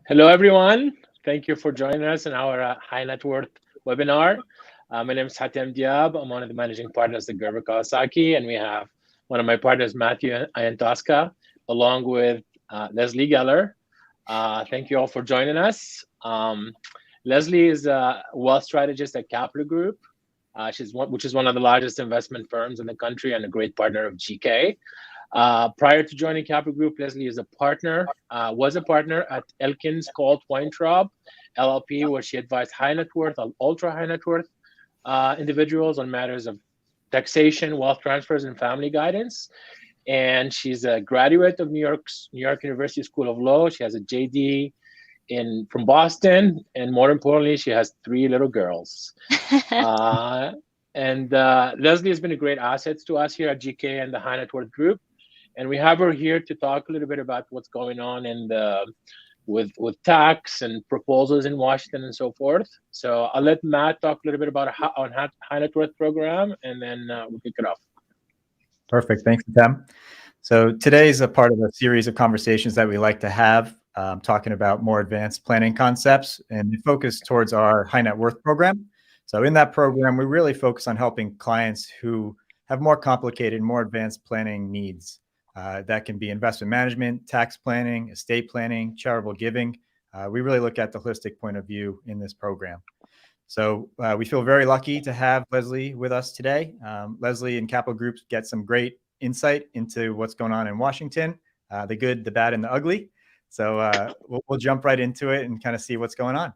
Hello, everyone. Thank you for joining us in our high net worth webinar. My name is Hatem Dhiab. I'm one of the managing partners at Gerber Kawasaki, and we have one of my partners, Matthew Iantosca, along with Leslie Geller. Thank you all for joining us. Leslie is a wealth strategist at Capital Group, which is one of the largest investment firms in the country and a great partner of GK. Prior to joining Capital Group, Leslie was a partner at Elkins Colt Weintraub LLP, where she advised high net worth and ultra high net worth individuals on matters of taxation, wealth transfers, and family guidance. And she's a graduate of New York University School of Law. She has a JD from Boston, and more importantly, she has 3 little girls. And Leslie has been a great asset to us here at GK and the High Net Worth Group. And we have her here to talk a little bit about what's going on with tax and proposals in Washington and so forth. So I'll let Matt talk a little bit about our High Net Worth program, and then we'll kick it off. Perfect. Thanks, Tim. So today is a part of a series of conversations that we like to have, talking about more advanced planning concepts, and we focus towards our high net worth program. So in that program, we really focus on helping clients who have more complicated, more advanced planning needs. That can be investment management, tax planning, estate planning, charitable giving. We really look at the holistic point of view in this program. So we feel very lucky to have Leslie with us today. Leslie and Capital Group get some great insight into what's going on in Washington, the good, the bad, and the ugly. So we'll jump right into it and kind of see what's going on.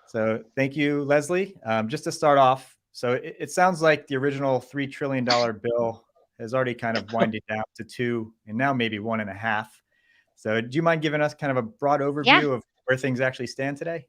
So thank you, Leslie. Just to start off, so it sounds like the original $3 trillion bill has already kind of winded down to 2 and now maybe 1.5. So do you mind giving us kind of a broad overview of where things actually stand today?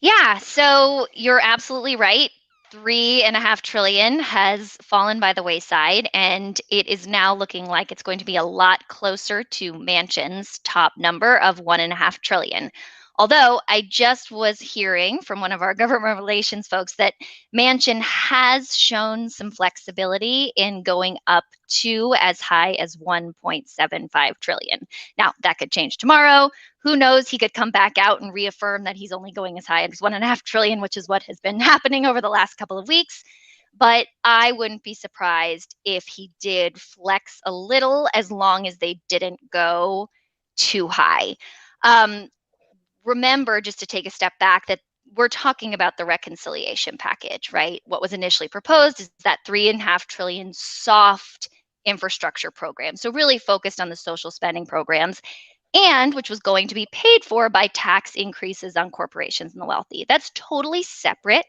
Yeah, so you're absolutely right. $3.5 trillion has fallen by the wayside, and it is now looking like it's going to be a lot closer to Manchin's top number of $1.5 trillion. Although I just was hearing from one of our government relations folks that Manchin has shown some flexibility in going up to as high as 1.75 trillion. Now, that could change tomorrow. Who knows? He could come back out and reaffirm that he's only going as high as 1.5 trillion, which is what has been happening over the last couple of weeks. But I wouldn't be surprised if he did flex a little, as long as they didn't go too high. Remember, just to take a step back, that we're talking about the reconciliation package, right? What was initially proposed is that $3.5 trillion soft infrastructure program. So really focused on the social spending programs, and which was going to be paid for by tax increases on corporations and the wealthy. That's totally separate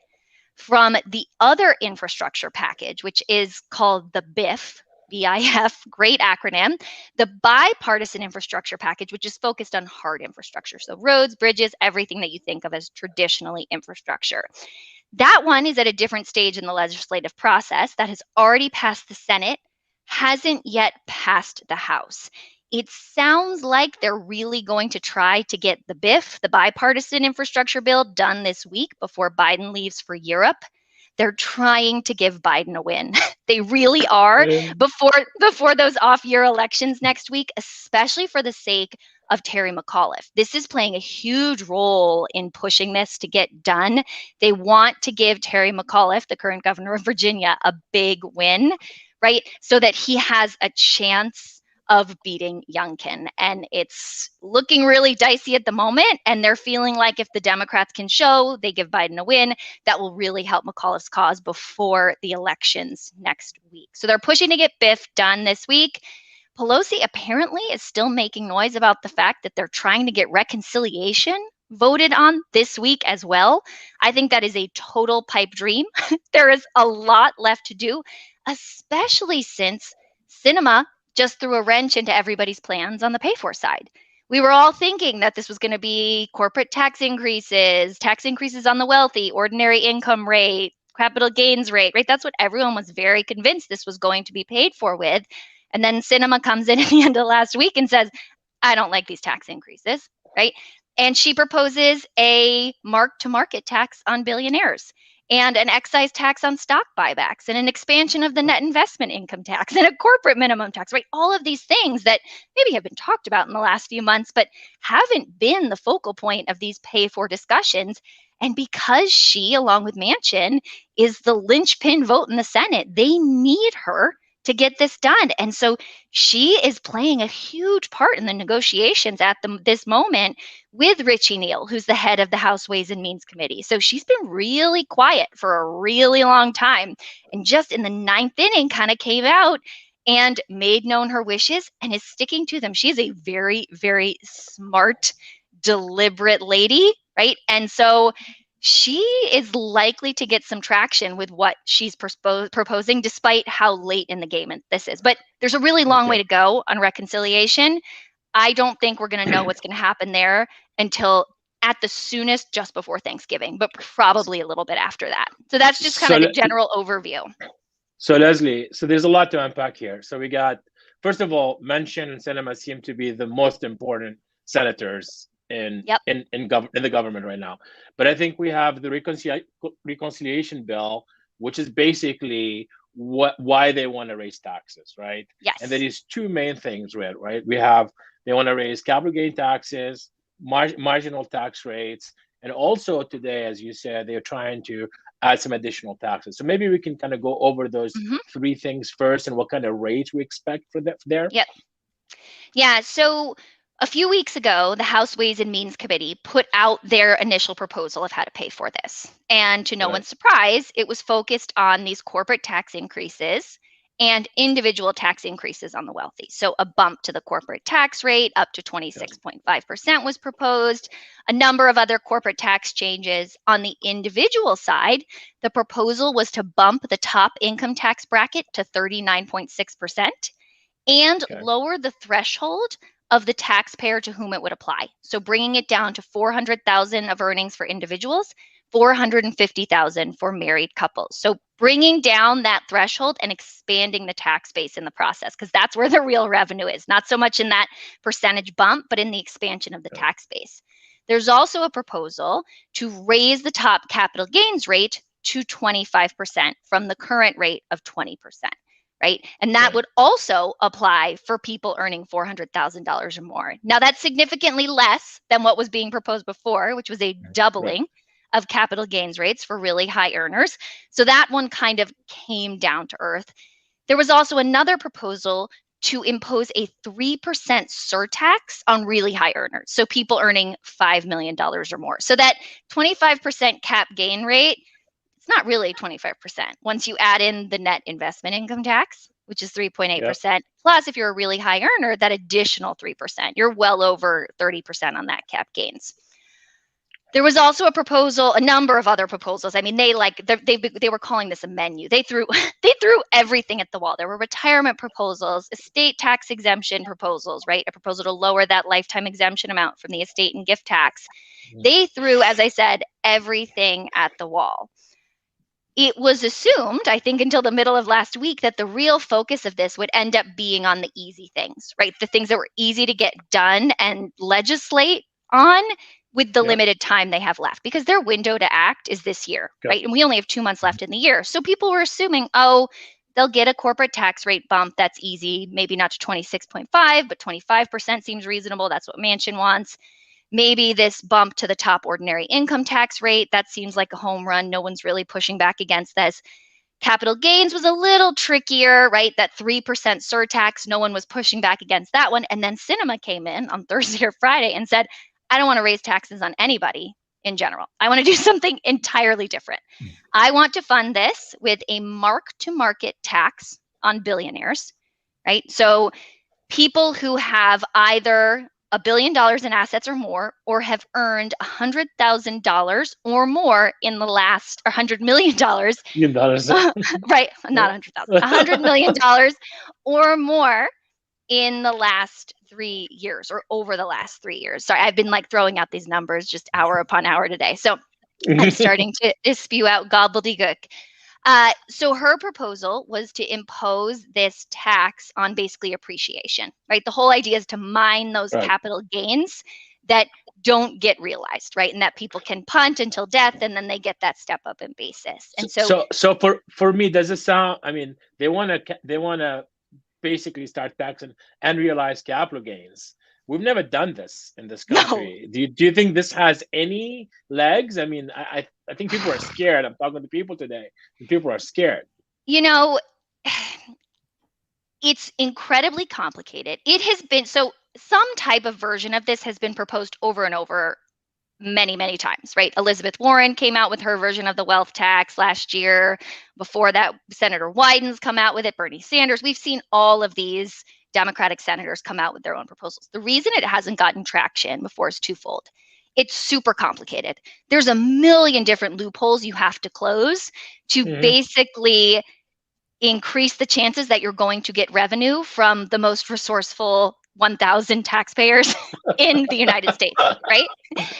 from the other infrastructure package, which is called the BIF, BIF, great acronym, the bipartisan infrastructure package, which is focused on hard infrastructure. So roads, bridges, everything that you think of as traditionally infrastructure. That one is at a different stage in the legislative process. That has already passed the Senate, hasn't yet passed the House. It sounds like they're really going to try to get the BIF, the bipartisan infrastructure bill, done this week before Biden leaves for Europe. They're trying to give Biden a win. They really are, before those off-year elections next week, especially for the sake of Terry McAuliffe. This is playing a huge role in pushing this to get done. They want to give Terry McAuliffe, the current governor of Virginia, a big win, right? So that he has a chance of beating Youngkin. And it's looking really dicey at the moment. And they're feeling like if the Democrats can show they give Biden a win, that will really help McAuliffe's cause before the elections next week. So they're pushing to get BIF done this week. Pelosi apparently is still making noise about the fact that they're trying to get reconciliation voted on this week as well. I think that is a total pipe dream. There is a lot left to do, especially since Sinema just threw a wrench into everybody's plans on the pay-for side. We were all thinking that this was going to be corporate tax increases on the wealthy, ordinary income rate, capital gains rate, right? That's what everyone was very convinced this was going to be paid for with. And then Sinema comes in at the end of last week and says, I don't like these tax increases, right? And she proposes a mark-to-market tax on billionaires. and an excise tax on stock buybacks, and an expansion of the net investment income tax, and a corporate minimum tax, right? All of these things that maybe have been talked about in the last few months, but haven't been the focal point of these pay-for discussions. And because she, along with Manchin, is the linchpin vote in the Senate, they need her to get this done. And so she is playing a huge part in the negotiations at this moment with Richie Neal, who's the head of the House Ways and Means Committee. So she's been really quiet for a really long time. And just in the ninth inning kind of came out and made known her wishes and is sticking to them. She's a very, very smart, deliberate lady, right? And so she is likely to get some traction with what she's proposing, despite how late in the game this is. But there's a really long way to go on reconciliation. I don't think we're going to know what's going to happen there until at the soonest just before Thanksgiving, but probably a little bit after that. So that's just kind of the general overview. So Leslie, so there's a lot to unpack here. So we got, first of all, Manchin and Sinema seem to be the most important senators in the government right now. But I think we have the reconciliation bill, which is basically why they want to raise taxes, right? Yes. And there is two main things, right? We have, they want to raise capital gain taxes, marginal tax rates, and also today, as you said, they're trying to add some additional taxes. So maybe we can kind of go over those three things first and what kind of rates we expect for that there. Yep. Yeah, so a few weeks ago, the House Ways and Means Committee put out their initial proposal of how to pay for this. And to no one's surprise, it was focused on these corporate tax increases and individual tax increases on the wealthy. So a bump to the corporate tax rate up to 26.5% was proposed, a number of other corporate tax changes. On the individual side, the proposal was to bump the top income tax bracket to 39.6% and lower the threshold of the taxpayer to whom it would apply. So bringing it down to $400,000 of earnings for individuals, $450,000 for married couples. So bringing down that threshold and expanding the tax base in the process, because that's where the real revenue is, not so much in that percentage bump, but in the expansion of the tax base. There's also a proposal to raise the top capital gains rate to 25% from the current rate of 20%. Right? And that would also apply for people earning $400,000 or more. Now, that's significantly less than what was being proposed before, which was a doubling of capital gains rates for really high earners. So that one kind of came down to earth. There was also another proposal to impose a 3% surtax on really high earners. So people earning $5 million or more. So that 25% cap gain rate, not really 25% once you add in the net investment income tax, which is 3.8%. Plus, if you're a really high earner, that additional 3%, you're well over 30% on that cap gains. There was also a proposal, a number of other proposals. I mean, they were calling this a menu. They threw everything at the wall. There were retirement proposals, estate tax exemption proposals, right? A proposal to lower that lifetime exemption amount from the estate and gift tax. They threw, as I said, everything at the wall. It was assumed, I think until the middle of last week, that the real focus of this would end up being on the easy things, right? The things that were easy to get done and legislate on with the limited time they have left, because their window to act is this year, right? And we only have 2 months left in the year. So people were assuming, oh, they'll get a corporate tax rate bump. That's easy, maybe not to 26.5, but 25% seems reasonable. That's what Manchin wants. Maybe this bump to the top ordinary income tax rate, that seems like a home run. No one's really pushing back against this. Capital gains was a little trickier, right? That 3% surtax, no one was pushing back against that one. And then Sinema came in on Thursday or Friday and said, I don't want to raise taxes on anybody in general. I want to do something entirely different. I want to fund this with a mark-to-market tax on billionaires, right? So people who have either $1 billion in assets or more, or have earned $100,000 or more in the last, or $100 million, right? Not 100,000, $100 million or more in the last 3 years, or over the last 3 years. Sorry, I've been like throwing out these numbers just hour upon hour today. So I'm starting to spew out gobbledygook. So her proposal was to impose this tax on basically appreciation, right? The whole idea is to mine those capital gains that don't get realized, right? And that people can punt until death, and then they get that step up in basis. And so for me, does it sound? I mean, they want to basically start taxing unrealized capital gains. We've never done this in this country. No. Do you think this has any legs? I mean, I think people are scared. I'm talking to people today, and people are scared. You know, it's incredibly complicated. It has been, so some type of version of this has been proposed over and over many, many times, right? Elizabeth Warren came out with her version of the wealth tax last year. Before that, Senator Wyden's come out with it, Bernie Sanders. We've seen all of these Democratic senators come out with their own proposals. The reason it hasn't gotten traction before is twofold. It's super complicated. There's a million different loopholes you have to close to basically increase the chances that you're going to get revenue from the most resourceful 1,000 taxpayers in the United States, right?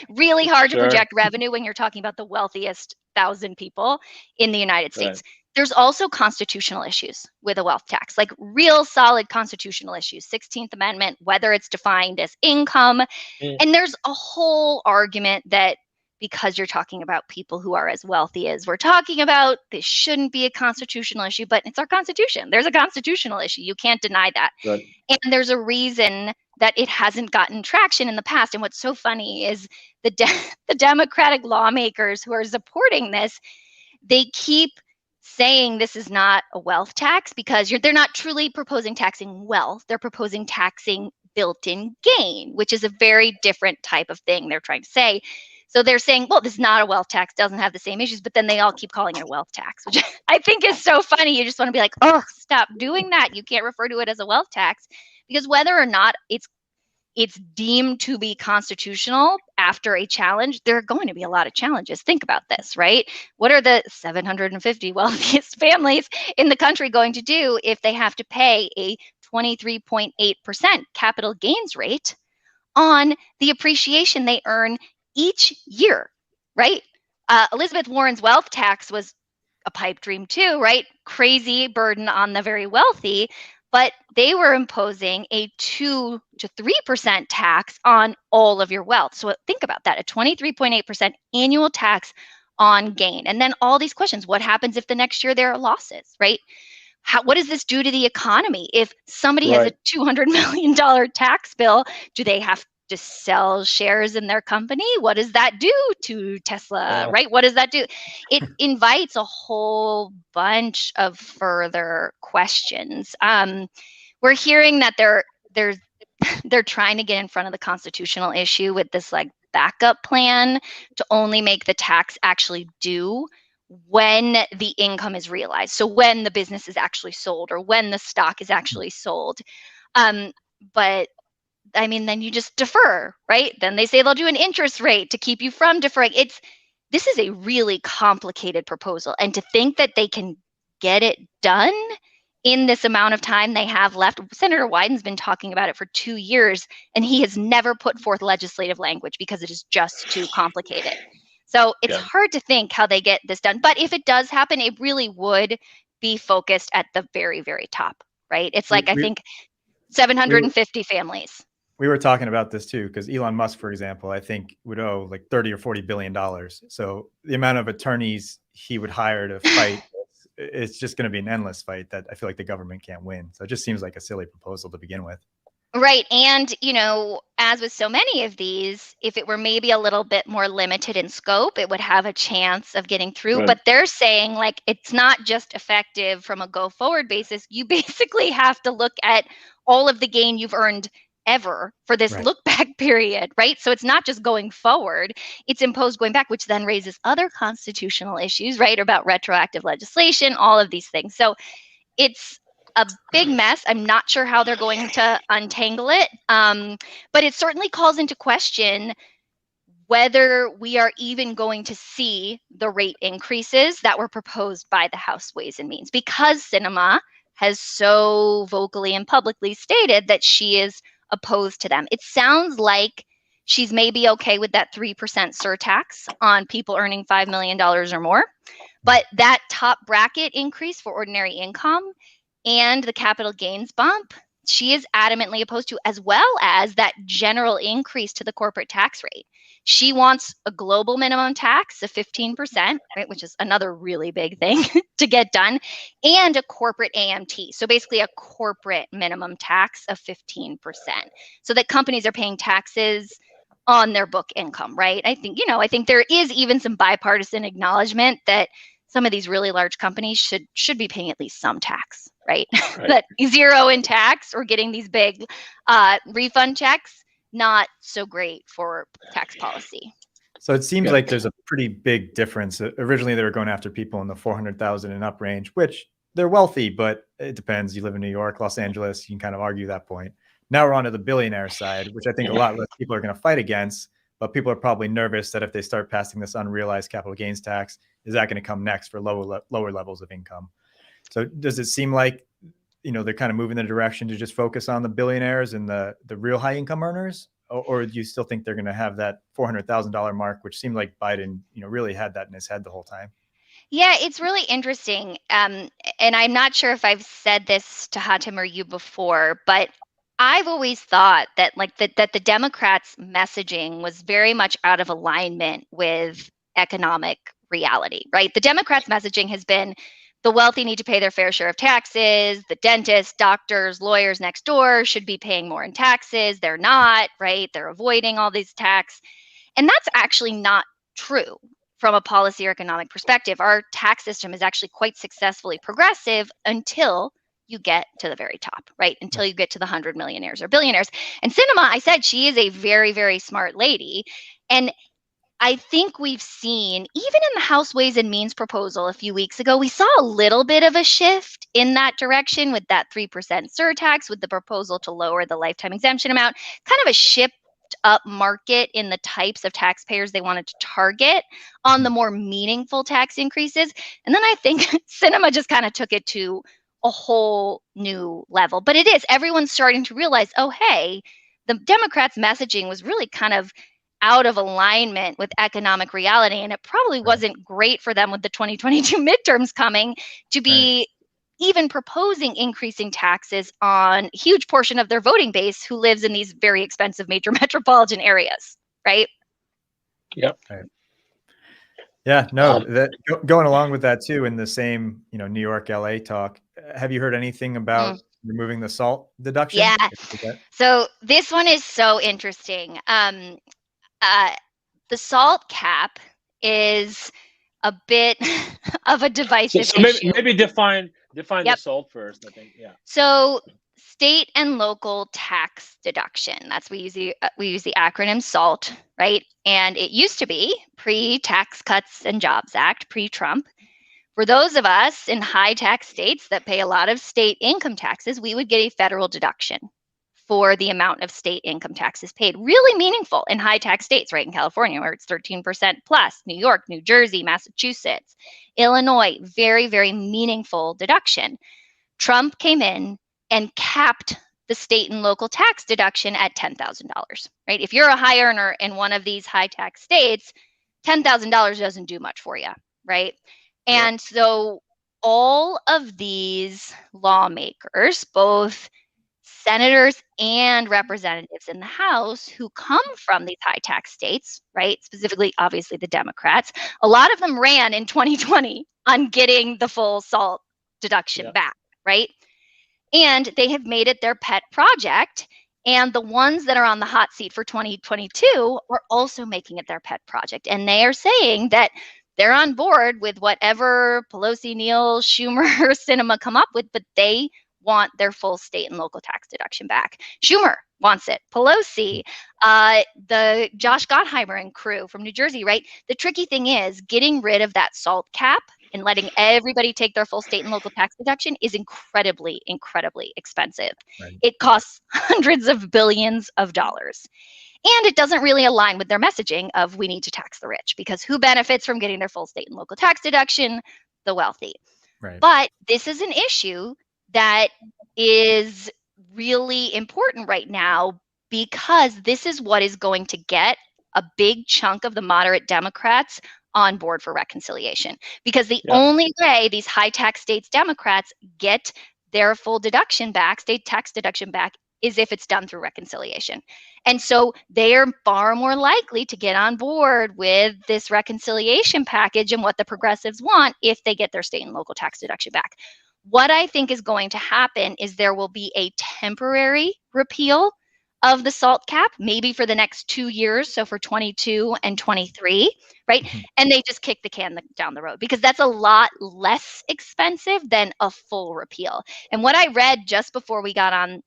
Really hard to project revenue when you're talking about the wealthiest 1,000 people in the United States. Right. There's also constitutional issues with a wealth tax, like real solid constitutional issues, 16th Amendment, whether it's defined as income. And there's a whole argument that because you're talking about people who are as wealthy as we're talking about, this shouldn't be a constitutional issue, but it's our Constitution. There's a constitutional issue. You can't deny that. Right. And there's a reason that it hasn't gotten traction in the past. And what's so funny is the Democratic lawmakers who are supporting this, they keep saying this is not a wealth tax because they're not truly proposing taxing wealth. They're proposing taxing built-in gain, which is a very different type of thing they're trying to say. So they're saying, well, this is not a wealth tax, doesn't have the same issues, but then they all keep calling it a wealth tax, which I think is so funny. You just want to be like, oh, stop doing that. You can't refer to it as a wealth tax, because whether or not it's deemed to be constitutional after a challenge, there are going to be a lot of challenges. Think about this, right? What are the 750 wealthiest families in the country going to do if they have to pay a 23.8% capital gains rate on the appreciation they earn each year, right? Elizabeth Warren's wealth tax was a pipe dream too, right? Crazy burden on the very wealthy, but they were imposing a 2 to 3% tax on all of your wealth. So think about that, a 23.8% annual tax on gain. And then all these questions, what happens if the next year there are losses, right? What does this do to the economy? If somebody has a $200 million tax bill, do they have to sell shares in their company? What does that do to Tesla, right? What does that do? It invites a whole bunch of further questions. We're hearing that they're trying to get in front of the constitutional issue with this like backup plan to only make the tax actually due when the income is realized. So when the business is actually sold or when the stock is actually sold. But I mean, then you just defer, right? Then they say they'll do an interest rate to keep you from deferring. This is a really complicated proposal. And to think that they can get it done in this amount of time they have left. Senator Wyden's been talking about it for 2 years, and he has never put forth legislative language because it is just too complicated. So it's hard to think how they get this done. But if it does happen, it really would be focused at the very, very top, right? It's like, I think 750 families. We were talking about this too, because Elon Musk, for example, I think would owe like $30 or $40 billion. So the amount of attorneys he would hire to fight, it's just going to be an endless fight that I feel like the government can't win. So it just seems like a silly proposal to begin with. Right. And, you know, as with so many of these, if it were maybe a little bit more limited in scope, it would have a chance of getting through. Right. But they're saying like it's not just effective from a go forward basis. You basically have to look at all of the gain you've earned ever for this look back period, right? So it's not just going forward, it's imposed going back, which then raises other constitutional issues, right? About retroactive legislation, all of these things. So it's a big mess. I'm not sure how they're going to untangle it, but it certainly calls into question whether we are even going to see the rate increases that were proposed by the House Ways and Means, because Sinema has so vocally and publicly stated that she is opposed to them. It sounds like she's maybe okay with that 3% surtax on people earning $5 million or more, but that top bracket increase for ordinary income and the capital gains bump she is adamantly opposed to, as well as that general increase to the corporate tax rate. She wants a global minimum tax of 15%, right, which is another really big thing to get done, and a corporate AMT. So basically a corporate minimum tax of 15%, so that companies are paying taxes on their book income, right? I think there is even some bipartisan acknowledgement that some of these really large companies should be paying at least some tax, right? That zero in tax or getting these big refund checks, not so great for tax policy. So it seems like there's a pretty big difference. Originally, they were going after people in the 400,000 and up range, which they're wealthy, but it depends. You live in New York, Los Angeles, you can kind of argue that point. Now we're on to the billionaire side, which I think a lot less people are going to fight against, but people are probably nervous that if they start passing this unrealized capital gains tax, is that going to come next for lower levels of income? So does it seem like, they're kind of moving in the direction to just focus on the billionaires and the real high income earners? Or do you still think they're going to have that $400,000 mark, which seemed like Biden, really had that in his head the whole time? Yeah, it's really interesting. And I'm not sure if I've said this to Hatem or you before, but I've always thought that that the Democrats' messaging was very much out of alignment with economic reality, right? The Democrats' messaging has been the wealthy need to pay their fair share of taxes. The dentists, doctors, lawyers next door should be paying more in taxes. They're not, right? They're avoiding all these tax. And that's actually not true from a policy or economic perspective. Our tax system is actually quite successfully progressive until you get to the very top, right? Until you get to the 100 millionaires or billionaires. And Sinema, I said, she is a very, very smart lady. And I think we've seen, even in the House Ways and Means proposal a few weeks ago, we saw a little bit of a shift in that direction with that 3% surtax, with the proposal to lower the lifetime exemption amount, kind of a shift up market in the types of taxpayers they wanted to target on the more meaningful tax increases. And then I think Sinema just kind of took it to a whole new level. But it is, everyone's starting to realize, oh, hey, the Democrats' messaging was really kind of out of alignment with economic reality. And it probably wasn't great for them with the 2022 midterms coming to be even proposing increasing taxes on a huge portion of their voting base who lives in these very expensive major metropolitan areas, right? Yep. Right. Yeah, no, that going along with that too, in the same, New York, LA talk, have you heard anything about removing the SALT deduction? Yeah. So this one is so interesting. The SALT cap is a bit of a divisive issue. Maybe define the SALT first, I think. Yeah. So state and local tax deduction. That's we use the acronym SALT, right? And it used to be pre-Tax Cuts and Jobs Act, pre-Trump. For those of us in high tax states that pay a lot of state income taxes, we would get a federal deduction for the amount of state income taxes paid. Really meaningful in high tax states, right? In California, where it's 13% plus, New York, New Jersey, Massachusetts, Illinois, very, very meaningful deduction. Trump came in and capped the state and local tax deduction at $10,000, right? If you're a high earner in one of these high tax states, $10,000 doesn't do much for you, right? And so all of these lawmakers, both senators and representatives in the House who come from these high tax states, right? Specifically, obviously, the Democrats, a lot of them ran in 2020 on getting the full SALT deduction back, right? And they have made it their pet project. And the ones that are on the hot seat for 2022 are also making it their pet project. And they are saying that they're on board with whatever Pelosi, Neal, Schumer, Sinema come up with, but they want their full state and local tax deduction back. Schumer wants it. Pelosi, the Josh Gottheimer and crew from New Jersey, right? The tricky thing is getting rid of that SALT cap and letting everybody take their full state and local tax deduction is incredibly, incredibly expensive. Right. It costs hundreds of billions of dollars. And it doesn't really align with their messaging of we need to tax the rich, because who benefits from getting their full state and local tax deduction? The wealthy. Right. But this is an issue that is really important right now, because this is what is going to get a big chunk of the moderate Democrats on board for reconciliation. Because the only way these high tax states Democrats get their full deduction back, state tax deduction back, is if it's done through reconciliation. And so they're far more likely to get on board with this reconciliation package and what the progressives want if they get their state and local tax deduction back. What I think is going to happen is there will be a temporary repeal of the SALT cap, maybe for the next 2 years, so for 22 and 23, right? Mhm. And they just kick the can down the road because that's a lot less expensive than a full repeal. And what I read just before we got on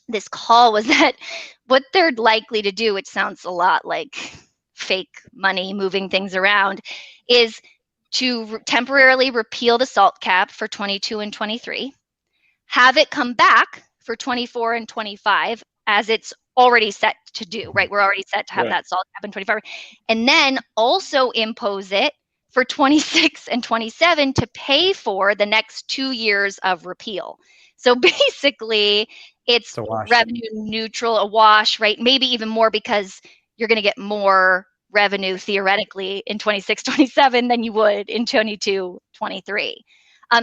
this call was that what they're likely to do, which sounds a lot like fake money moving things around, is to temporarily repeal the SALT cap for 22 and 23, have it come back for 24 and 25 as it's already set to do, right? We're already set to have that SALT cap in 25, and then also impose it for 26 and 27 to pay for the next 2 years of repeal. So basically, it's revenue neutral, a wash, right? Maybe even more because you're going to get more revenue theoretically in 26, 27 than you would in 22, 23.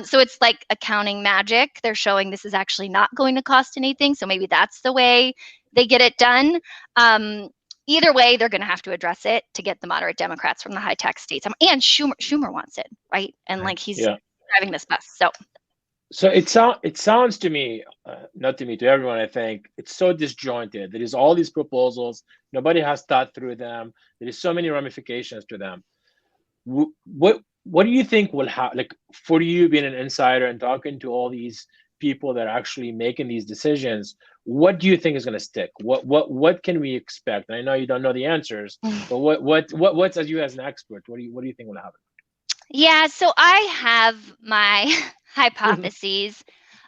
So it's like accounting magic. They're showing this is actually not going to cost anything. So maybe that's the way they get it done. Either way, they're going to have to address it to get the moderate Democrats from the high tax states. And Schumer wants it, right? And like he's driving this bus. So it sounds to me, not to me, to everyone, I think, it's so disjointed. There is all these proposals. Nobody has thought through them. There is so many ramifications to them. What do you think will happen? Like, for you being an insider and talking to all these people that are actually making these decisions, what do you think is going to stick? What can we expect? And I know you don't know the answers, but what's, as you as an expert, what do you think will happen? Yeah, so I have my hypotheses.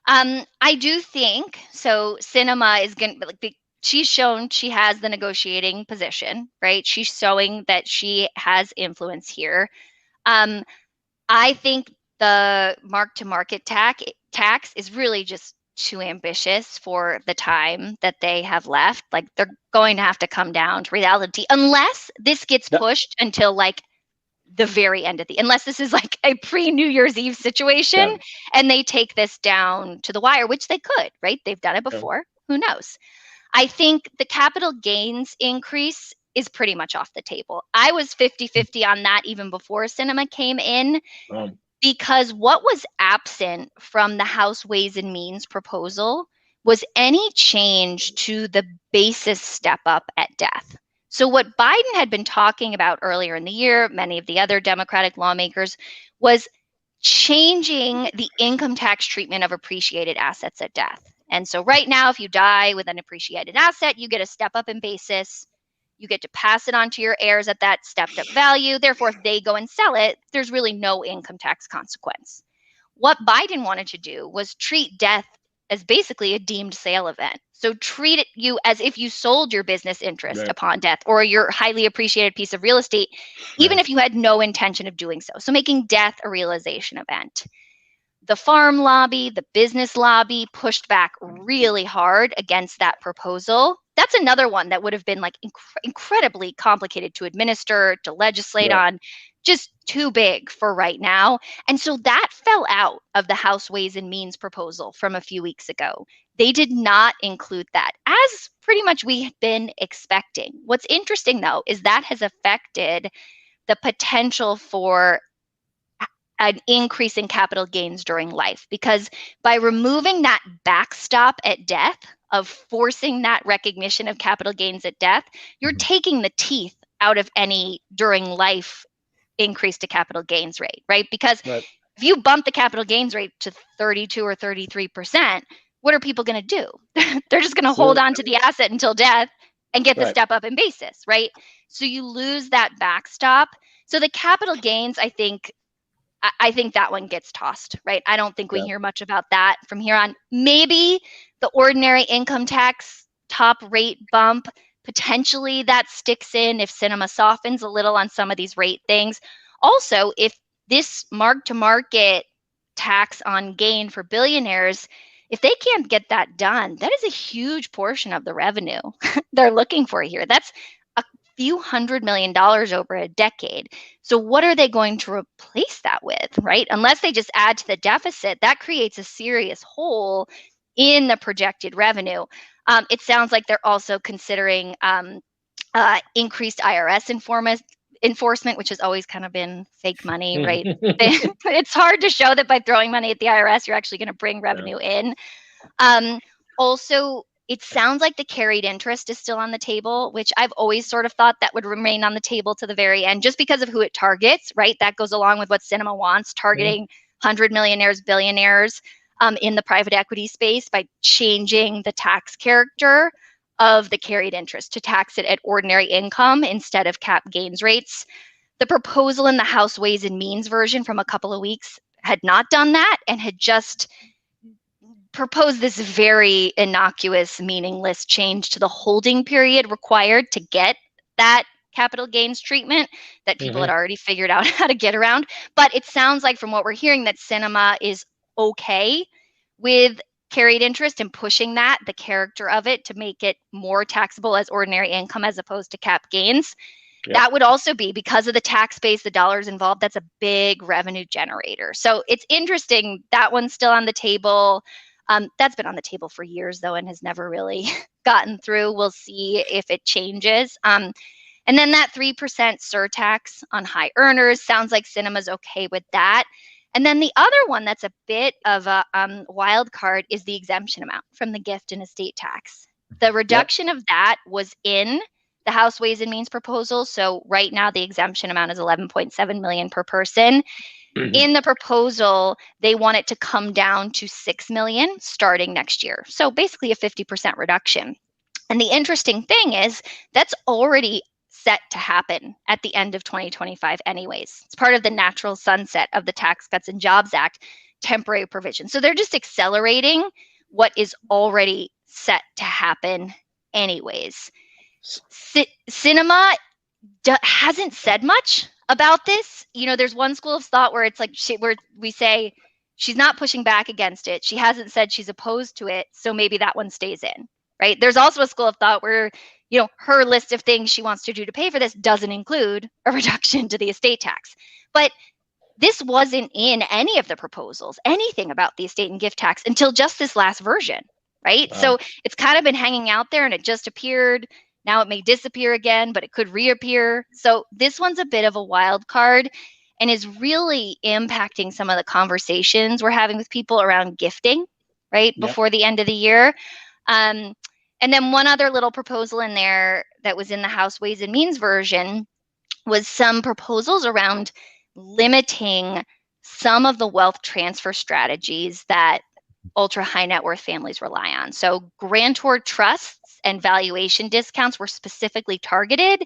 I do think so. Sinema is going to like she's shown she has the negotiating position, right? She's showing that she has influence here. I think the mark-to-market tax is really just too ambitious for the time that they have left. Like they're going to have to come down to reality unless this gets pushed until like the very end of unless this is like a pre-New Year's Eve situation and they take this down to the wire, which they could, right? They've done it before. Who knows? I think the capital gains increase is pretty much off the table. I was 50-50 on that even before Sinema came in because what was absent from the House Ways and Means proposal was any change to the basis step up at death. So what Biden had been talking about earlier in the year, many of the other Democratic lawmakers, was changing the income tax treatment of appreciated assets at death. And so right now, if you die with an appreciated asset, you get a step up in basis. You get to pass it on to your heirs at that stepped up value. Therefore, if they go and sell it, there's really no income tax consequence. What Biden wanted to do was treat death as basically a deemed sale event. So treat it you as if you sold your business interest upon death or your highly appreciated piece of real estate, even if you had no intention of doing so. So making death a realization event. The farm lobby, the business lobby pushed back really hard against that proposal. That's another one that would have been like incredibly complicated to administer, to legislate on, just too big for right now. And so that fell out of the House Ways and Means proposal from a few weeks ago. They did not include that, as pretty much we had been expecting. What's interesting, though, is that has affected the potential for an increase in capital gains during life, because by removing that backstop at death of forcing that recognition of capital gains at death, you're taking the teeth out of any during life increase to capital gains rate, right? Because if you bump the capital gains rate to 32 or 33%, what are people going to do? They're just going to hold on to the asset until death and get the step up in basis, right? So you lose that backstop. So the capital gains, I think that one gets tossed, right? I don't think we hear much about that from here on. Maybe the ordinary income tax top rate bump, potentially that sticks in if Sinema softens a little on some of these rate things. Also, if this mark-to-market tax on gain for billionaires, if they can't get that done, that is a huge portion of the revenue they're looking for here. That's a few $100 million over a decade. So what are they going to replace that with, right? Unless they just add to the deficit, that creates a serious hole in the projected revenue. It sounds like they're also considering increased IRS enforcement, which has always kind of been fake money, right? It's hard to show that by throwing money at the IRS, you're actually going to bring revenue in. Also, it sounds like the carried interest is still on the table, which I've always sort of thought that would remain on the table to the very end, just because of who it targets, right? That goes along with what Cinema wants, targeting 100 millionaires, billionaires in the private equity space by changing the tax character of the carried interest to tax it at ordinary income instead of cap gains rates. The proposal in the House Ways and Means version from a couple of weeks had not done that and had just proposed this very innocuous, meaningless change to the holding period required to get that capital gains treatment that people had already figured out how to get around. But it sounds like from what we're hearing that Cinema is okay with carried interest and pushing that, the character of it, to make it more taxable as ordinary income as opposed to cap gains. Yep. That would also be, because of the tax base, the dollars involved, that's a big revenue generator. So it's interesting. That one's still on the table. That's been on the table for years, though, and has never really gotten through. We'll see if it changes. And then that 3% surtax on high earners, sounds like Cinema's okay with that. And then the other one that's a bit of a wild card is the exemption amount from the gift and estate tax. The reduction of that was in the House Ways and Means proposal. So right now the exemption amount is $11.7 million per person. In the proposal, they want it to come down to $6 million starting next year. So basically a 50% reduction. And the interesting thing is that's already set to happen at the end of 2025 anyways. It's part of the natural sunset of the Tax Cuts and Jobs Act temporary provision. So they're just accelerating what is already set to happen anyways. Cinema hasn't said much about this. You know, there's one school of thought where it's like where we say she's not pushing back against it. She hasn't said she's opposed to it, so maybe that one stays in, right? There's also a school of thought where, you know, her list of things she wants to do to pay for this doesn't include a reduction to the estate tax. But this wasn't in any of the proposals, anything about the estate and gift tax until just this last version, right? Wow. So it's kind of been hanging out there and it just appeared. Now it may disappear again, but it could reappear. So this one's a bit of a wild card and is really impacting some of the conversations we're having with people around gifting, right, before the end of the year. And then one other little proposal in there that was in the House Ways and Means version was some proposals around limiting some of the wealth transfer strategies that ultra high net worth families rely on. So grantor trusts and valuation discounts were specifically targeted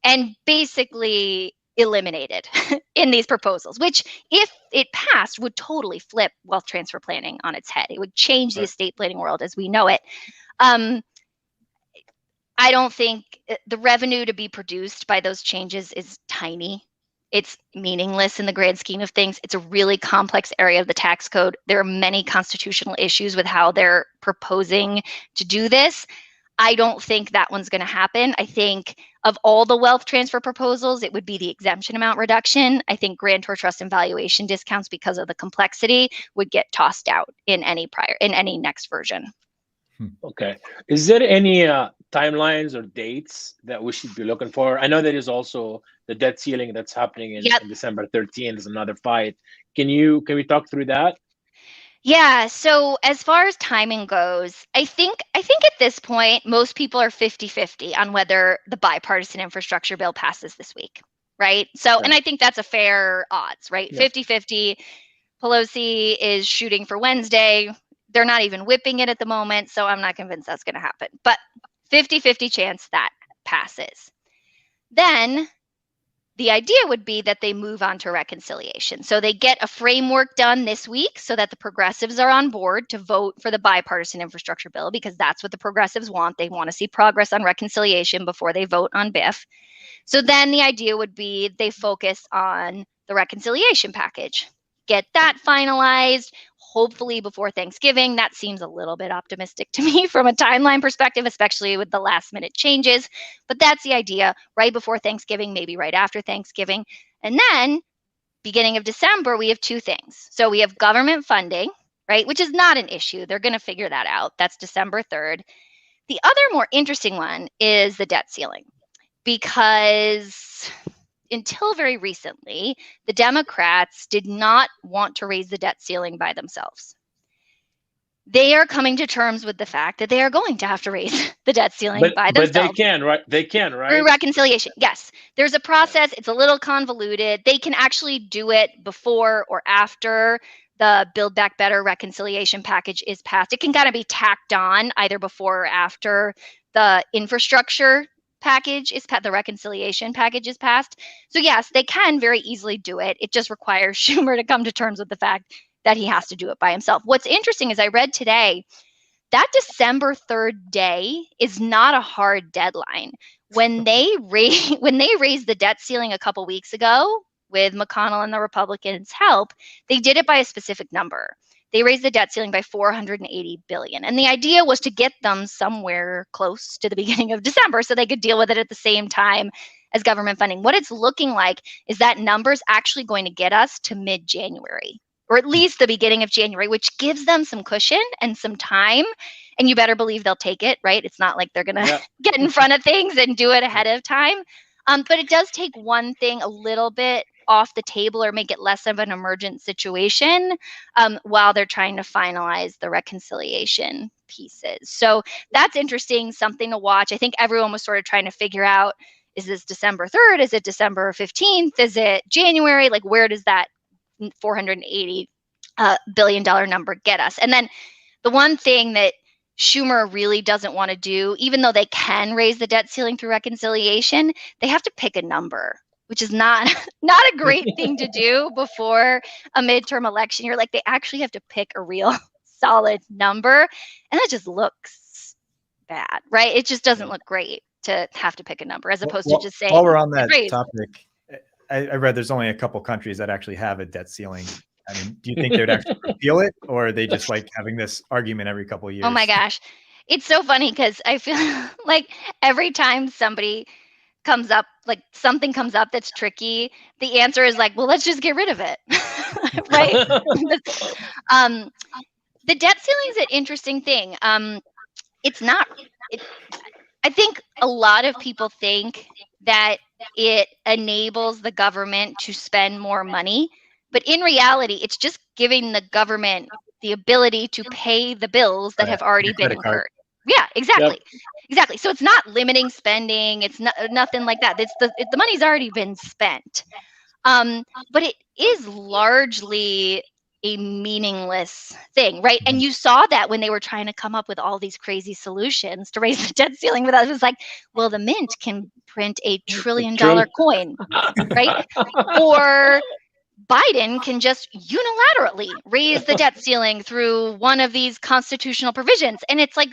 and basically eliminated in these proposals, which if it passed would totally flip wealth transfer planning on its head. It would change the estate planning world as we know it. I don't think the revenue to be produced by those changes is tiny. It's meaningless in the grand scheme of things. It's a really complex area of the tax code. There are many constitutional issues with how they're proposing to do this. I don't think that one's going to happen. I think of all the wealth transfer proposals, it would be the exemption amount reduction. I think grantor trust and valuation discounts, because of the complexity, would get tossed out in any next version. Okay. Is there any timelines or dates that we should be looking for? I know there is also the debt ceiling that's happening in December 13th is another fight. Can we talk through that? Yeah, so as far as timing goes, I think at this point, most people are 50-50 on whether the bipartisan infrastructure bill passes this week, right? So, and I think that's a fair odds, right? 50-50. Pelosi is shooting for Wednesday. They're not even whipping it at the moment, so I'm not convinced that's going to happen. But 50-50 chance that passes. Then the idea would be that they move on to reconciliation. So they get a framework done this week so that the progressives are on board to vote for the bipartisan infrastructure bill, because that's what the progressives want. They want to see progress on reconciliation before they vote on BIF. So then the idea would be they focus on the reconciliation package, get that finalized, hopefully before Thanksgiving. That seems a little bit optimistic to me from a timeline perspective, especially with the last minute changes. But that's the idea, right before Thanksgiving, maybe right after Thanksgiving. And then beginning of December, we have two things. So we have government funding, right, which is not an issue. They're going to figure that out. That's December 3rd. The other more interesting one is the debt ceiling, because until very recently, the Democrats did not want to raise the debt ceiling by themselves. They are coming to terms with the fact that they are going to have to raise the debt ceiling by themselves. But they can, right? They can, right? Through reconciliation. Yes. There's a process. It's a little convoluted. They can actually do it before or after the Build Back Better reconciliation package is passed. It can kind of be tacked on either before or after the infrastructure package is passed, the reconciliation package is passed. So yes, they can very easily do it. It just requires Schumer to come to terms with the fact that he has to do it by himself. What's interesting is I read today that December 3rd day is not a hard deadline. When they raised the debt ceiling a couple weeks ago with McConnell and the Republicans' help, they did it by a specific number. They raised the debt ceiling by $480 billion. And the idea was to get them somewhere close to the beginning of December so they could deal with it at the same time as government funding. What it's looking like is that number's actually going to get us to mid-January, or at least the beginning of January, which gives them some cushion and some time. And you better believe they'll take it, right? It's not like they're going to get in front of things and do it ahead of time. But it does take one thing a little bit off the table or make it less of an emergent situation while they're trying to finalize the reconciliation pieces. So that's interesting, something to watch. I think everyone was sort of trying to figure out, is this December 3rd? Is it December 15th? Is it January? Like, where does that $480 billion number get us? And then the one thing that Schumer really doesn't want to do, even though they can raise the debt ceiling through reconciliation, they have to pick a number, which is not a great thing to do before a midterm election. You're like, they actually have to pick a real solid number. And that just looks bad, right? It just doesn't look great to have to pick a number as opposed to just saying. While we're on that topic, I read there's only a couple countries that actually have a debt ceiling. I mean, do you think they would actually repeal it, or are they just like having this argument every couple of years? Oh my gosh. It's so funny because I feel like every time somebody comes up, like something comes up that's tricky, the answer is like, well, let's just get rid of it. Right? The debt ceiling is an interesting thing. It's not, I think a lot of people think that it enables the government to spend more money. But in reality, it's just giving the government the ability to pay the bills that have already been incurred. Yeah, exactly. Yep. Exactly. So it's not limiting spending. It's nothing like that. It's the money's already been spent. But it is largely a meaningless thing, right? And you saw that when they were trying to come up with all these crazy solutions to raise the debt ceiling with us. It was like, well, the mint can print $1 trillion coin, right? Or Biden can just unilaterally raise the debt ceiling through one of these constitutional provisions. And it's like,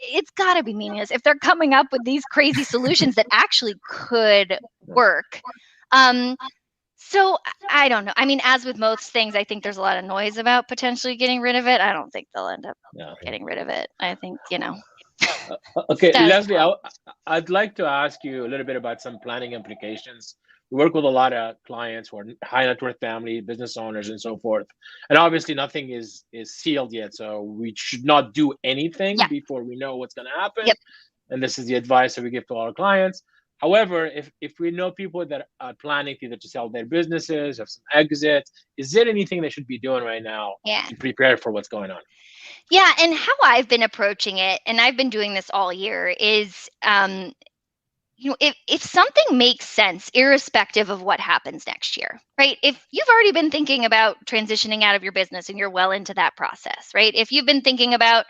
it's got to be meaningless if they're coming up with these crazy solutions that actually could work. So I don't know. I mean, as with most things, I think there's a lot of noise about potentially getting rid of it. I don't think they'll end up getting rid of it. I think, Okay, Leslie, I'd like to ask you a little bit about some planning implications. We work with a lot of clients who are high net worth family, business owners, and so forth. And obviously nothing is sealed yet. So we should not do anything before we know what's going to happen. Yep. And this is the advice that we give to our clients. However, if we know people that are planning either to sell their businesses, have some exits, is there anything they should be doing right now to prepare for what's going on? Yeah, and how I've been approaching it, and I've been doing this all year, is if something makes sense, irrespective of what happens next year, right? If you've already been thinking about transitioning out of your business and you're well into that process, right? If you've been thinking about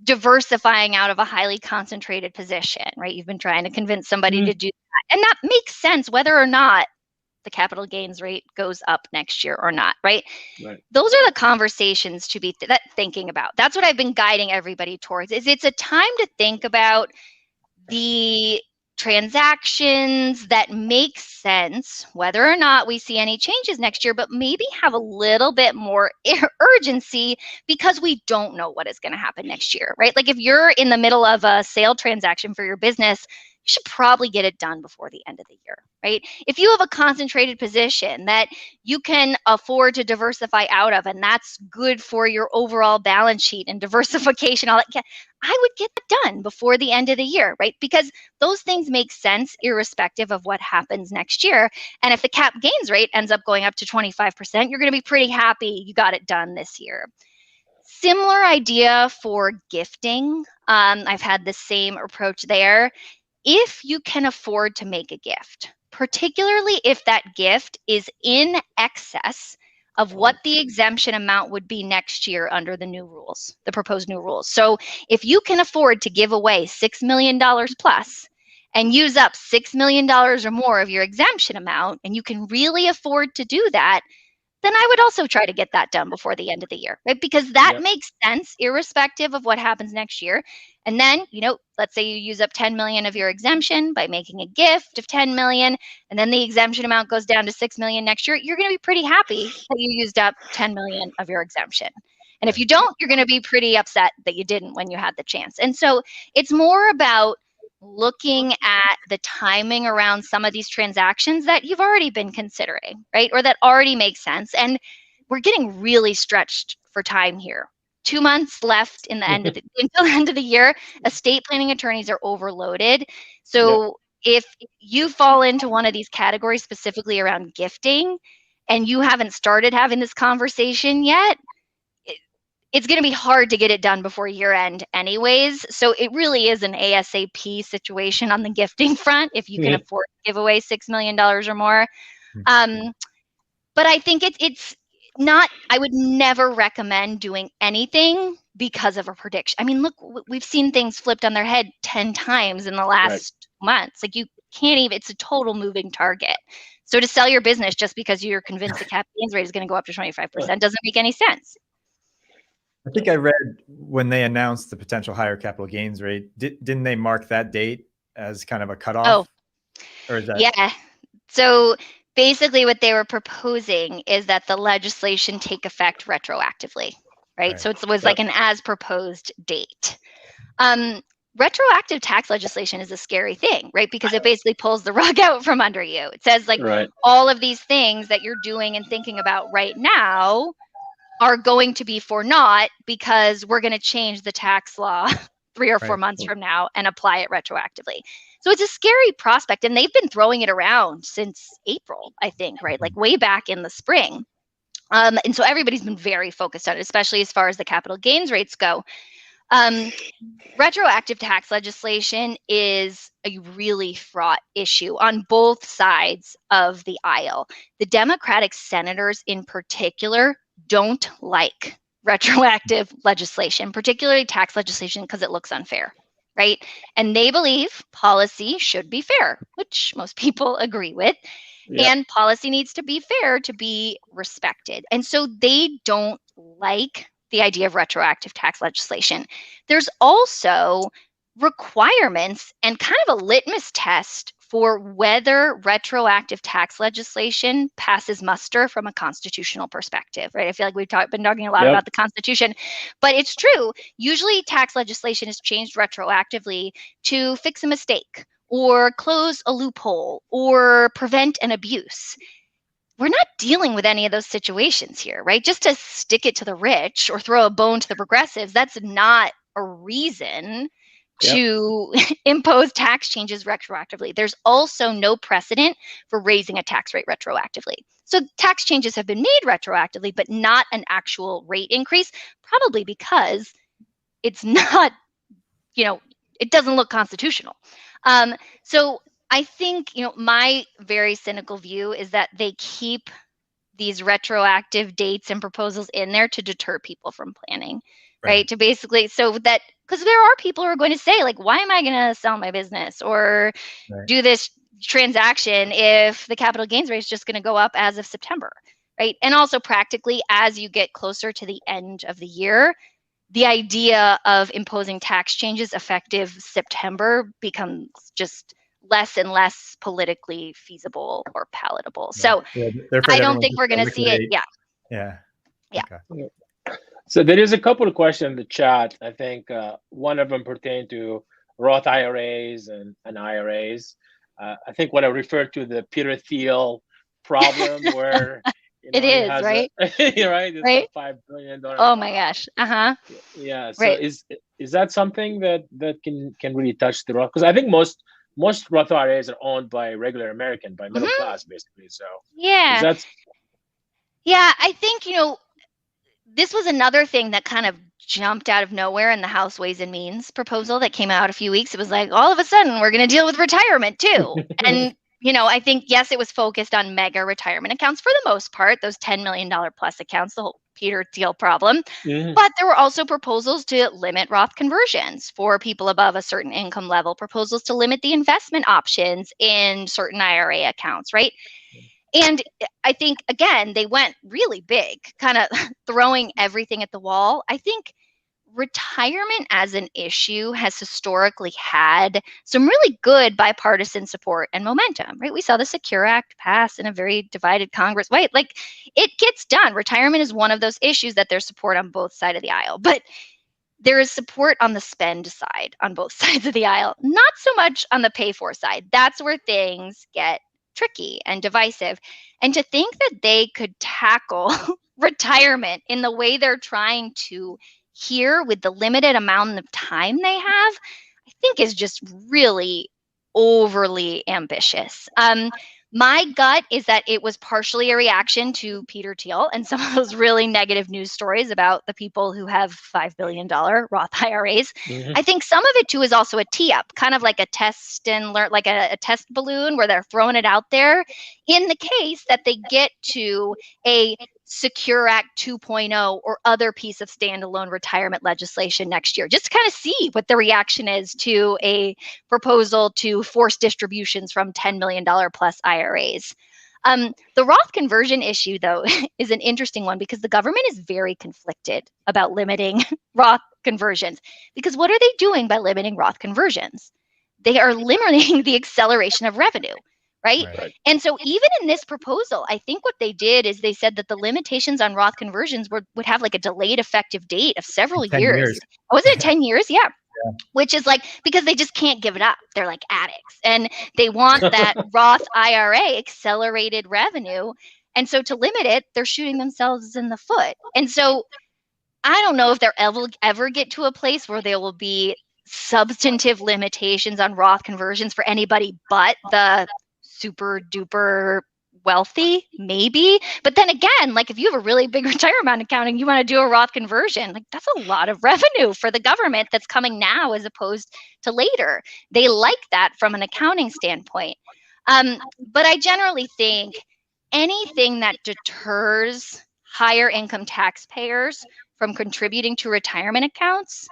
diversifying out of a highly concentrated position, right? You've been trying to convince somebody to do that. And that makes sense whether or not the capital gains rate goes up next year or not, right? Those are the conversations to be thinking about. That's what I've been guiding everybody towards, is it's a time to think about the transactions that make sense, whether or not we see any changes next year, but maybe have a little bit more urgency because we don't know what is going to happen next year, right? Like if you're in the middle of a sale transaction for your business, you should probably get it done before the end of the year, right? If you have a concentrated position that you can afford to diversify out of, and that's good for your overall balance sheet and diversification, all that, I would get that done before the end of the year, right? Because those things make sense irrespective of what happens next year. And if the cap gains rate ends up going up to 25%, you're going to be pretty happy you got it done this year. Similar idea for gifting. I've had the same approach there. If you can afford to make a gift, particularly if that gift is in excess of what the exemption amount would be next year under the new rules, the proposed new rules. So if you can afford to give away $6 million plus and use up $6 million or more of your exemption amount, and you can really afford to do that, then I would also try to get that done before the end of the year, right? Because that makes sense irrespective of what happens next year. And then, let's say you use up 10 million of your exemption by making a gift of 10 million, and then the exemption amount goes down to 6 million next year. You're going to be pretty happy that you used up 10 million of your exemption. And if you don't, you're going to be pretty upset that you didn't when you had the chance. And so it's more about looking at the timing around some of these transactions that you've already been considering, right? Or that already make sense. And we're getting really stretched for time here. 2 months left in the until the end of the year. Estate planning attorneys are overloaded. So if you fall into one of these categories, specifically around gifting, and you haven't started having this conversation yet, it's going to be hard to get it done before year end anyways. So it really is an ASAP situation on the gifting front if you can afford to give away $6 million or more. But I think it's not, I would never recommend doing anything because of a prediction. I mean, look, we've seen things flipped on their head 10 times in the last months. Like you can't even, it's a total moving target. So to sell your business just because you're convinced the cap gains rate is going to go up to 25% doesn't make any sense. I think I read when they announced the potential higher capital gains rate, didn't they mark that date as kind of a cutoff? Or is that... Yeah. So basically what they were proposing is that the legislation take effect retroactively, right? So it was like an as proposed date. Retroactive tax legislation is a scary thing, right? Because it basically pulls the rug out from under you. It says like all of these things that you're doing and thinking about right now are going to be for naught because we're going to change the tax law 3 or 4 months from now and apply it retroactively. So it's a scary prospect, and they've been throwing it around since April, I think, right? Like way back in the spring. And so everybody's been very focused on it, especially as far as the capital gains rates go. Retroactive tax legislation is a really fraught issue on both sides of the aisle. The Democratic senators in particular don't like retroactive legislation, particularly tax legislation, because it looks unfair, right? And they believe policy should be fair, which most people agree with. And policy needs to be fair to be respected. And so they don't like the idea of retroactive tax legislation. There's also requirements and kind of a litmus test for whether retroactive tax legislation passes muster from a constitutional perspective, right? I feel like we've been talking a lot about the Constitution, but it's true. Usually tax legislation is changed retroactively to fix a mistake or close a loophole or prevent an abuse. We're not dealing with any of those situations here, right? Just to stick it to the rich or throw a bone to the progressives, that's not a reason to impose tax changes retroactively. There's also no precedent for raising a tax rate retroactively. So tax changes have been made retroactively, but not an actual rate increase, probably because it's not, it doesn't look constitutional. So I think, my very cynical view is that they keep these retroactive dates and proposals in there to deter people from planning, right? To basically, so that, because there are people who are going to say, like, why am I going to sell my business or do this transaction if the capital gains rate is just going to go up as of September, right? And also practically, as you get closer to the end of the year, the idea of imposing tax changes effective September becomes just less and less politically feasible or palatable. So they're afraid I don't everyone's think just we're gonna going to see it. liquidate. Yeah. Yeah. Yeah. Okay. So there is a couple of questions in the chat. I think one of them pertain to Roth IRAs and IRAs. I think what I referred to the Peter Thiel problem, where It he is, has right? right, it's Right? a $5 billion. Oh my gosh. Yeah. So Right. is that something that can really touch the Roth? Because I think most Roth IRAs are owned by regular American, by middle class, basically. So is that? Yeah, I think, this was another thing that kind of jumped out of nowhere in the House Ways and Means proposal that came out a few weeks. It was like, all of a sudden, we're going to deal with retirement too. And, I think, yes, it was focused on mega retirement accounts for the most part, those $10 million plus accounts, the whole Peter Thiel problem. But there were also proposals to limit Roth conversions for people above a certain income level, proposals to limit the investment options in certain IRA accounts, right? And I think, again, they went really big, kind of throwing everything at the wall. I think retirement as an issue has historically had some really good bipartisan support and momentum, right? We saw the Secure Act pass in a very divided Congress, right? Like, it gets done. Retirement is one of those issues that there's support on both sides of the aisle. But there is support on the spend side on both sides of the aisle, not so much on the pay for side. That's where things get tricky and divisive. And to think that they could tackle retirement in the way they're trying to here with the limited amount of time they have, I think is just really overly ambitious. My gut is that it was partially a reaction to Peter Thiel and some of those really negative news stories about the people who have $5 billion Roth IRAs. I think some of it too is also a tee up, kind of like a test and learn, like a test balloon where they're throwing it out there in the case that they get to a Secure Act 2.0 or other piece of standalone retirement legislation next year, just to kind of see what the reaction is to a proposal to force distributions from $10 million plus IRAs. The Roth conversion issue, though, is an interesting one because the government is very conflicted about limiting Roth conversions. Because what are they doing by limiting Roth conversions? They are limiting the acceleration of revenue. Right? And so even in this proposal, I think what they did is they said that the limitations on Roth conversions would have like a delayed effective date of several years. Was it 10 years? Yeah. Which is like, because they just can't give it up. They're like addicts. And they want that Roth IRA accelerated revenue. And so to limit it, they're shooting themselves in the foot. And so I don't know if they'll ever get to a place where there will be substantive limitations on Roth conversions for anybody but the super duper wealthy, maybe. But then again, like if you have a really big retirement account and you want to do a Roth conversion, like that's a lot of revenue for the government that's coming now as opposed to later. They like that from an accounting standpoint. But I generally think anything that deters higher income taxpayers from contributing to retirement accounts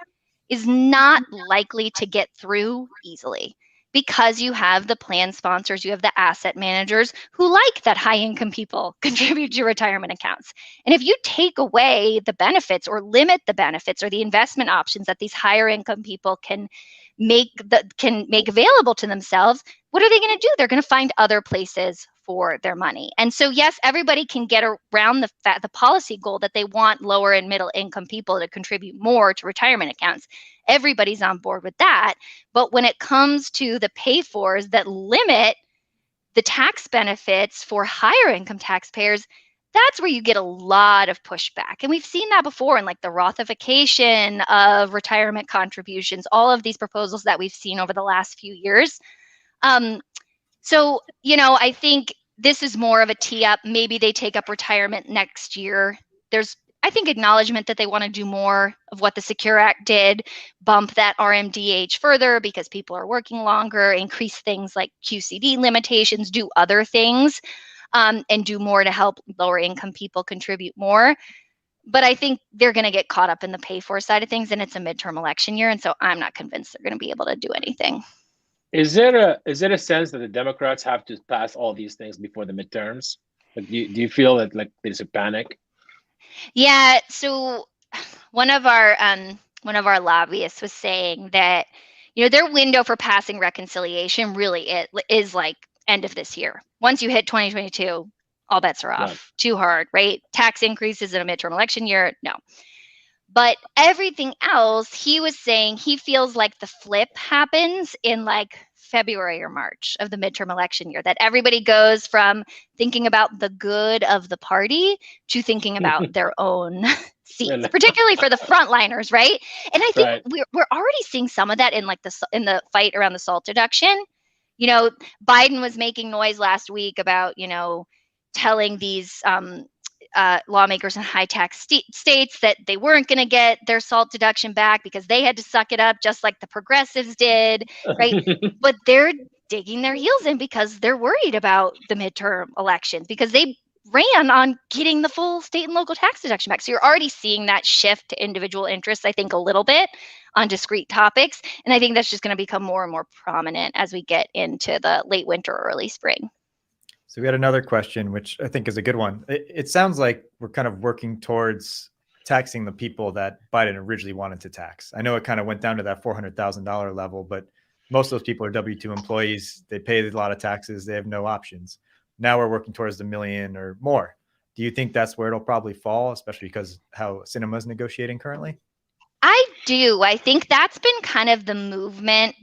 is not likely to get through easily. Because you have the plan sponsors, you have the asset managers who like that high income people contribute to retirement accounts. And if you take away the benefits or limit the benefits or the investment options that these higher income people can make available to themselves, what are they going to do? They're going to find other places for their money. And so, yes, everybody can get around the policy goal that they want lower and middle income people to contribute more to retirement accounts. Everybody's on board with that. But when it comes to the pay-fors that limit the tax benefits for higher income taxpayers, that's where you get a lot of pushback. And we've seen that before in like the Rothification of retirement contributions, all of these proposals that we've seen over the last few years. So, I think this is more of a tee up. Maybe they take up retirement next year. There's, I think, acknowledgement that they want to do more of what the Secure Act did, bump that RMD age further because people are working longer, increase things like QCD limitations, do other things, and do more to help lower income people contribute more. But I think they're going to get caught up in the pay for side of things, and it's a midterm election year. And so I'm not convinced they're going to be able to do anything. Is there a sense that the Democrats have to pass all these things before the midterms? Like, do you feel that like there's a panic? Yeah. So one of our lobbyists was saying that, their window for passing reconciliation really is like end of this year. Once you hit 2022, all bets are off. Right. Too hard, right? Tax increases in a midterm election year, no. But everything else, he was saying he feels like the flip happens in like February or March of the midterm election year, that everybody goes from thinking about the good of the party to thinking about their own seats, particularly for the frontliners, right? And I think we're already seeing some of that in like in the fight around the SALT deduction. Biden was making noise last week about, telling these lawmakers in high tax states that they weren't going to get their SALT deduction back because they had to suck it up just like the progressives did, right? But they're digging their heels in because they're worried about the midterm elections because they ran on getting the full state and local tax deduction back. So you're already seeing that shift to individual interests, I think, a little bit on discrete topics. And I think that's just going to become more and more prominent as we get into the late winter, early spring. So we had another question, which I think is a good one. It sounds like we're kind of working towards taxing the people that Biden originally wanted to tax. I know it kind of went down to that $400,000 level, but most of those people are W-2 employees. They pay a lot of taxes. They have no options. Now we're working towards the million or more. Do you think that's where it'll probably fall, especially because how Sinema is negotiating currently? I do. I think that's been kind of the movement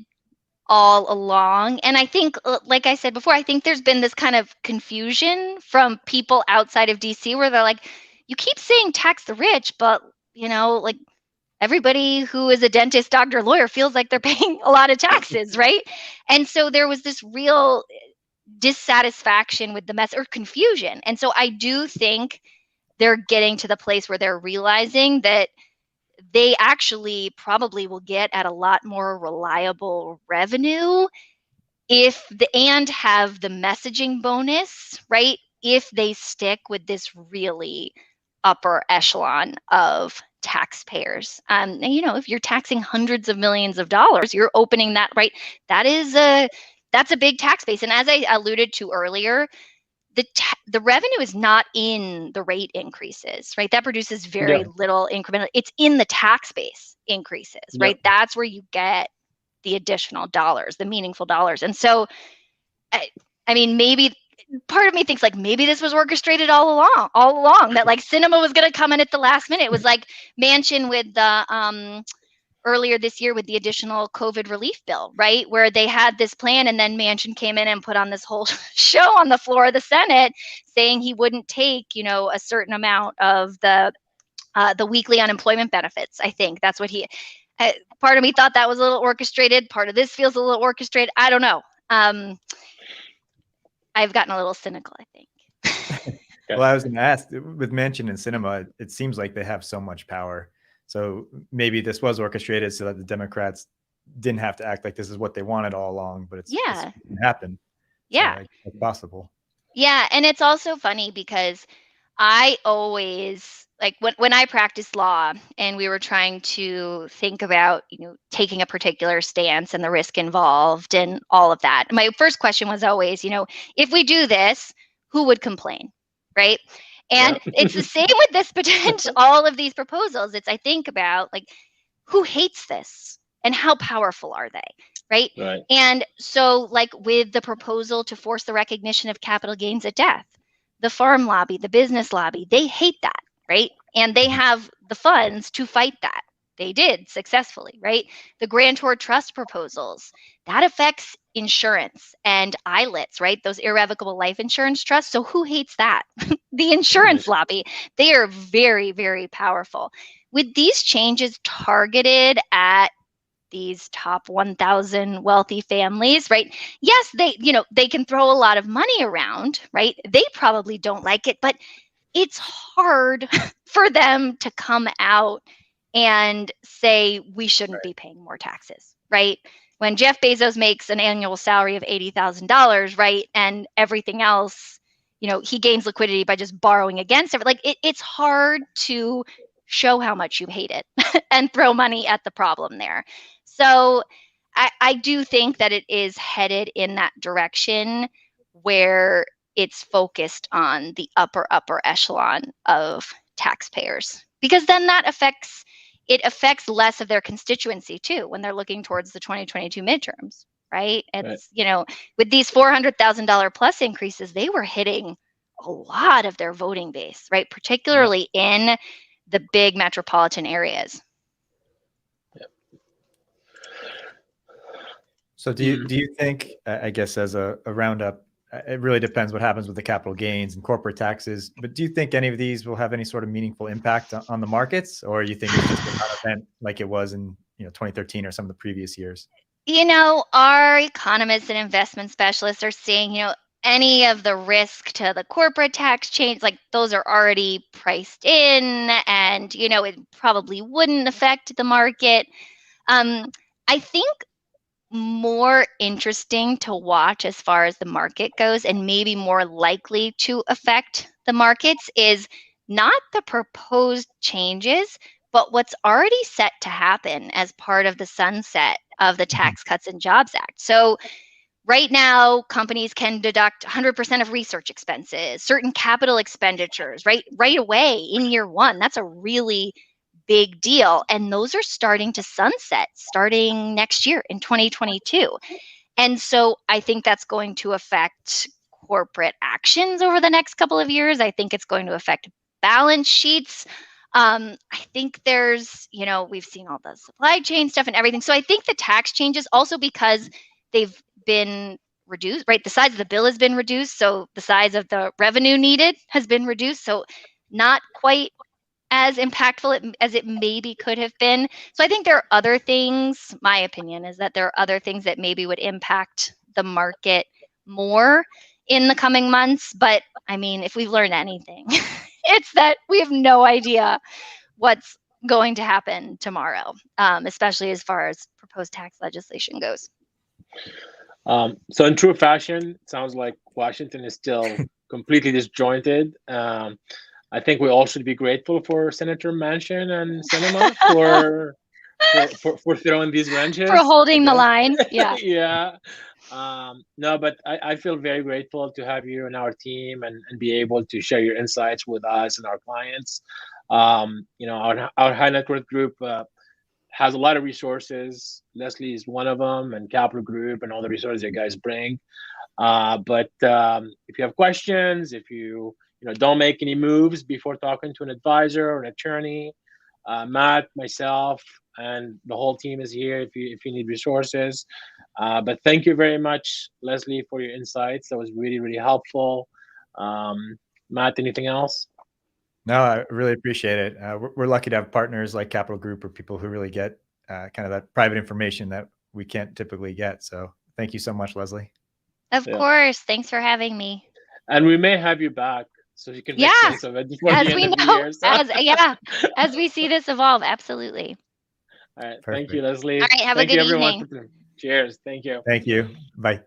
all along. And I think, like I said before, I think there's been this kind of confusion from people outside of DC where they're like, you keep saying tax the rich, but, like everybody who is a dentist, doctor, lawyer feels like they're paying a lot of taxes, right? And so there was this real dissatisfaction with the mess or confusion. And so I do think they're getting to the place where they're realizing that they actually probably will get at a lot more reliable revenue and have the messaging bonus, right? If they stick with this really upper echelon of taxpayers. And if you're taxing hundreds of millions of dollars, you're opening that, right? That's a big tax base. And as I alluded to earlier, the revenue is not in the rate increases, right? That produces very little incremental. It's in the tax base increases, right? That's where you get the additional dollars, the meaningful dollars. And so, I mean, maybe part of me thinks like maybe this was orchestrated all along that like Sinema was going to come in at the last minute. It was like Manchin with the earlier this year with the additional COVID relief bill, right? Where they had this plan and then Manchin came in and put on this whole show on the floor of the Senate saying he wouldn't take, a certain amount of the weekly unemployment benefits. I think that's what part of me thought that was a little orchestrated. Part of this feels a little orchestrated. I don't know. I've gotten a little cynical, I think. Well, I was going to ask, with Manchin and Sinema, it seems like they have so much power. So maybe this was orchestrated so that the Democrats didn't have to act like this is what they wanted all along, but it's happened. Yeah. So it's possible. Yeah. And it's also funny because I always, like when I practiced law and we were trying to think about, taking a particular stance and the risk involved and all of that, my first question was always, if we do this, who would complain, right? And it's the same with this potential, all of these proposals. I think about like, who hates this and how powerful are they, right? And so like with the proposal to force the recognition of capital gains at death, the farm lobby, the business lobby, they hate that, right? And they have the funds to fight that. They did successfully, right? The grantor trust proposals, that affects insurance and ILITs, right? Those irrevocable life insurance trusts. So who hates that? The insurance lobby. They are very, very powerful. With these changes targeted at these top 1,000 wealthy families, right? Yes, they can throw a lot of money around, right? They probably don't like it, but it's hard for them to come out and say we shouldn't be paying more taxes, right? When Jeff Bezos makes an annual salary of $80,000, right, and everything else, he gains liquidity by just borrowing against it. Like it's hard to show how much you hate it and throw money at the problem there. So I do think that it is headed in that direction where it's focused on the upper echelon of taxpayers, because then that affects it affects less of their constituency too when they're looking towards the 2022 midterms, right? It's, with these $400,000 plus increases, they were hitting a lot of their voting base, right? Particularly in the big metropolitan areas. So do you think, I guess as a roundup, it really depends what happens with the capital gains and corporate taxes, but do you think any of these will have any sort of meaningful impact on the markets, or you think it's just a non-event like it was in 2013 or some of the previous years? Our economists and investment specialists are saying, any of the risk to the corporate tax change, like those are already priced in, and it probably wouldn't affect the market. I think more interesting to watch as far as the market goes, and maybe more likely to affect the markets, is not the proposed changes, but what's already set to happen as part of the sunset of the Tax Cuts and Jobs Act. So right now, companies can deduct 100% of research expenses, certain capital expenditures, right away in year one. That's a really big deal. And those are starting to sunset starting next year in 2022. And so I think that's going to affect corporate actions over the next couple of years. I think it's going to affect balance sheets. I think there's, we've seen all the supply chain stuff and everything. So I think the tax changes, also because they've been reduced, right? The size of the bill has been reduced. So the size of the revenue needed has been reduced. So not quite as impactful as it maybe could have been. So I think there are other things, my opinion is that there are other things that maybe would impact the market more in the coming months. But I mean, if we've learned anything, it's that we have no idea what's going to happen tomorrow, especially as far as proposed tax legislation goes. So in true fashion, it sounds like Washington is still completely disjointed. I think we all should be grateful for Senator Manchin and Sinema for throwing these wrenches. For holding the line. Yeah. Yeah. No, but I feel very grateful to have you in our team and be able to share your insights with us and our clients. Our high net worth group has a lot of resources. Leslie is one of them, and Capital Group and all the resources you guys bring. But if you have questions, if you don't make any moves before talking to an advisor or an attorney, Matt, myself, and the whole team is here if you need resources. But thank you very much, Leslie, for your insights. That was really, really helpful. Matt, anything else? No, I really appreciate it. We're lucky to have partners like Capital Group or people who really get kind of that private information that we can't typically get. So thank you so much, Leslie. Of course. Thanks for having me. And we may have you back so you can make sense of it before the end of the year. So. As we see this evolve, absolutely. All right. Perfect. Thank you, Leslie. All right. Have a good evening. Cheers. Thank you. Thank you. Bye.